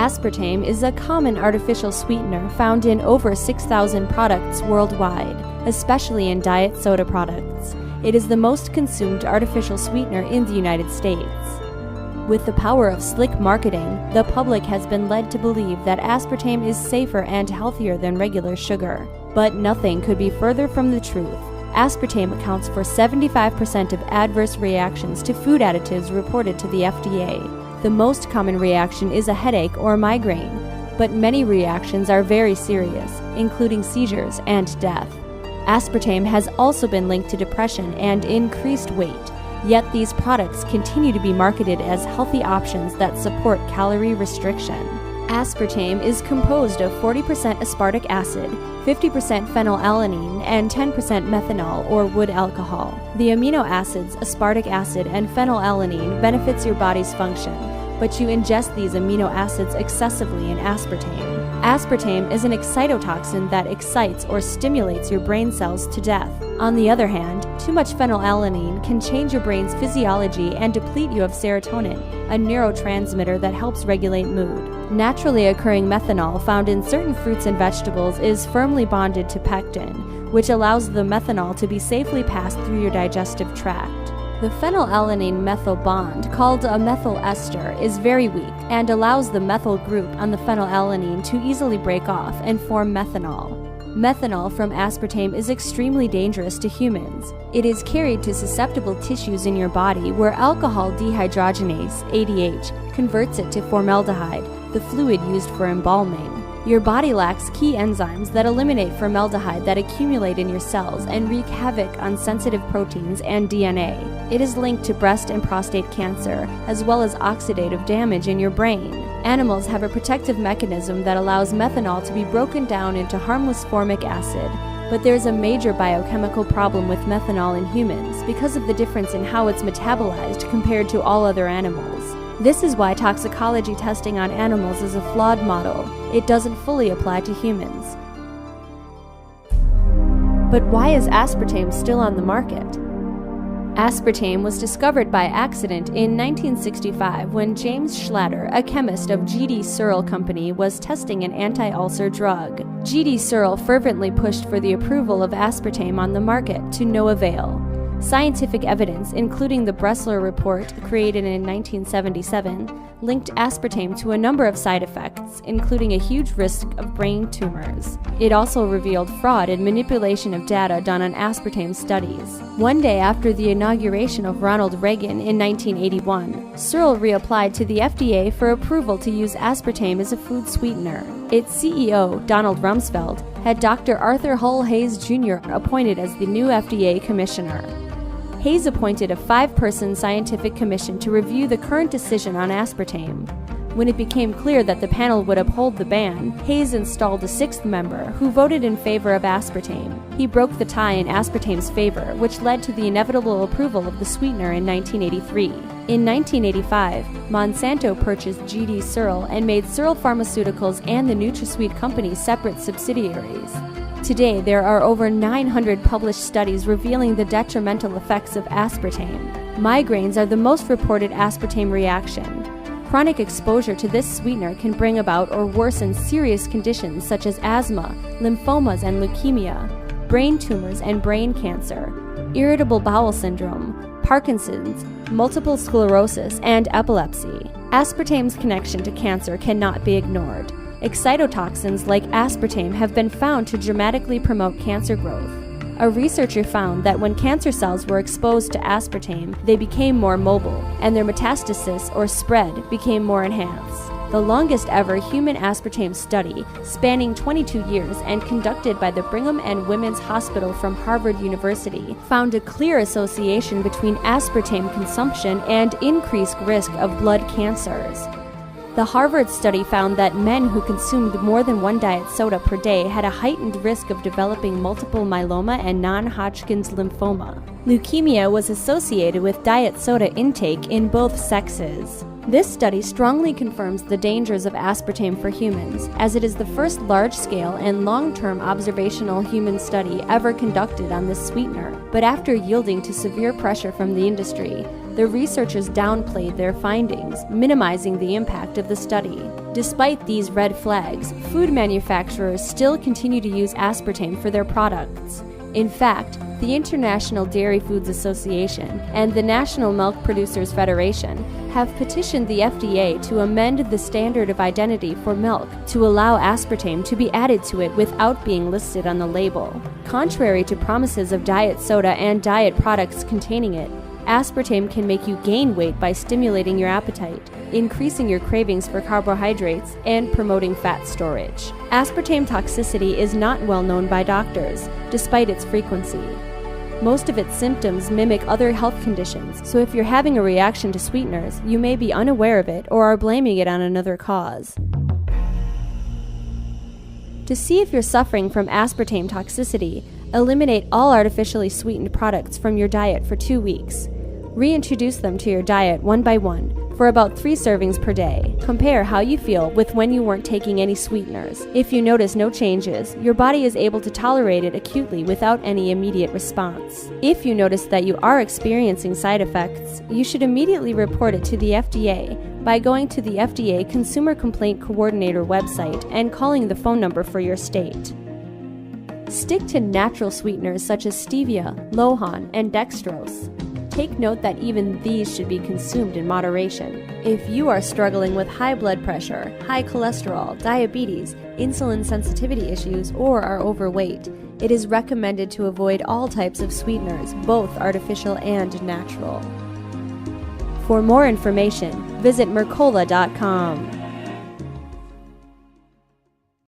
Aspartame is a common artificial sweetener found in over 6,000 products worldwide, especially in diet soda products. It is the most consumed artificial sweetener in the United States. With the power of slick marketing, the public has been led to believe that aspartame is safer and healthier than regular sugar. But nothing could be further from the truth. Aspartame accounts for 75% of adverse reactions to food additives reported to the FDA. The most common reaction is a headache or migraine, but many reactions are very serious, including seizures and death. Aspartame has also been linked to depression and increased weight, yet these products continue to be marketed as healthy options that support calorie restriction. Aspartame is composed of 40% aspartic acid, 50% phenylalanine, and 10% methanol or wood alcohol. The amino acids aspartic acid and phenylalanine benefits your body's function, but you ingest these amino acids excessively in aspartame. Aspartame is an excitotoxin that excites or stimulates your brain cells to death. On the other hand, too much phenylalanine can change your brain's physiology and deplete you of serotonin, a neurotransmitter that helps regulate mood. Naturally occurring methanol found in certain fruits and vegetables is firmly bonded to pectin, which allows the methanol to be safely passed through your digestive tract. The phenylalanine methyl bond, called a methyl ester, is very weak and allows the methyl group on the phenylalanine to easily break off and form methanol. Methanol from aspartame is extremely dangerous to humans. It is carried to susceptible tissues in your body where alcohol dehydrogenase, ADH, converts it to formaldehyde, the fluid used for embalming. Your body lacks key enzymes that eliminate formaldehyde that accumulate in your cells and wreak havoc on sensitive proteins and DNA. It is linked to breast and prostate cancer, as well as oxidative damage in your brain. Animals have a protective mechanism that allows methanol to be broken down into harmless formic acid, but there's a major biochemical problem with methanol in humans because of the difference in how it's metabolized compared to all other animals. This is why toxicology testing on animals is a flawed model. It doesn't fully apply to humans. But why is aspartame still on the market? Aspartame was discovered by accident in 1965 when James Schlatter, a chemist of G.D. Searle Company, was testing an anti-ulcer drug. G.D. Searle fervently pushed for the approval of aspartame on the market, to no avail. Scientific evidence, including the Bressler report created in 1977, linked aspartame to a number of side effects, including a huge risk of brain tumors. It also revealed fraud and manipulation of data done on aspartame studies. One day after the inauguration of Ronald Reagan in 1981, Searle reapplied to the FDA for approval to use aspartame as a food sweetener. Its CEO, Donald Rumsfeld, had Dr. Arthur Hull Hayes Jr. appointed as the new FDA commissioner. Hayes appointed a 5-person scientific commission to review the current decision on aspartame. When it became clear that the panel would uphold the ban, Hayes installed a 6th member who voted in favor of aspartame. He broke the tie in aspartame's favor, which led to the inevitable approval of the sweetener in 1983. In 1985, Monsanto purchased G.D. Searle and made Searle Pharmaceuticals and the NutraSweet Company separate subsidiaries. Today, there are over 900 published studies revealing the detrimental effects of aspartame. Migraines are the most reported aspartame reaction. Chronic exposure to this sweetener can bring about or worsen serious conditions such as asthma, lymphomas and leukemia, brain tumors and brain cancer, irritable bowel syndrome, Parkinson's, multiple sclerosis, and epilepsy. Aspartame's connection to cancer cannot be ignored. Excitotoxins like aspartame have been found to dramatically promote cancer growth. A researcher found that when cancer cells were exposed to aspartame, they became more mobile, and their metastasis or spread became more enhanced. The longest ever human aspartame study, spanning 22 years and conducted by the Brigham and Women's Hospital from Harvard University, found a clear association between aspartame consumption and increased risk of blood cancers. The Harvard study found that men who consumed more than one diet soda per day had a heightened risk of developing multiple myeloma and non-Hodgkin's lymphoma. Leukemia was associated with diet soda intake in both sexes. This study strongly confirms the dangers of aspartame for humans, as it is the first large-scale and long-term observational human study ever conducted on this sweetener. But after yielding to severe pressure from the industry, The researchers downplayed their findings, minimizing the impact of the study. Despite these red flags, food manufacturers still continue to use aspartame for their products. In fact, the International Dairy Foods Association and the National Milk Producers Federation have petitioned the FDA to amend the standard of identity for milk to allow aspartame to be added to it without being listed on the label. Contrary to promises of diet soda and diet products containing it, aspartame can make you gain weight by stimulating your appetite, increasing your cravings for carbohydrates, and promoting fat storage. Aspartame toxicity is not well known by doctors, despite its frequency. Most of its symptoms mimic other health conditions, so if you're having a reaction to sweeteners, you may be unaware of it or are blaming it on another cause. To see if you're suffering from aspartame toxicity, eliminate all artificially sweetened products from your diet for 2 weeks. Reintroduce them to your diet one by one for about 3 servings per day. Compare how you feel with when you weren't taking any sweeteners. If you notice no changes, your body is able to tolerate it acutely without any immediate response. If you notice that you are experiencing side effects, you should immediately report it to the FDA by going to the FDA Consumer Complaint Coordinator website and calling the phone number for your state. Stick to natural sweeteners such as stevia, lohan, and dextrose. Take note that even these should be consumed in moderation. If you are struggling with high blood pressure, high cholesterol, diabetes, insulin sensitivity issues, or are overweight, it is recommended to avoid all types of sweeteners, both artificial and natural. For more information, visit Mercola.com.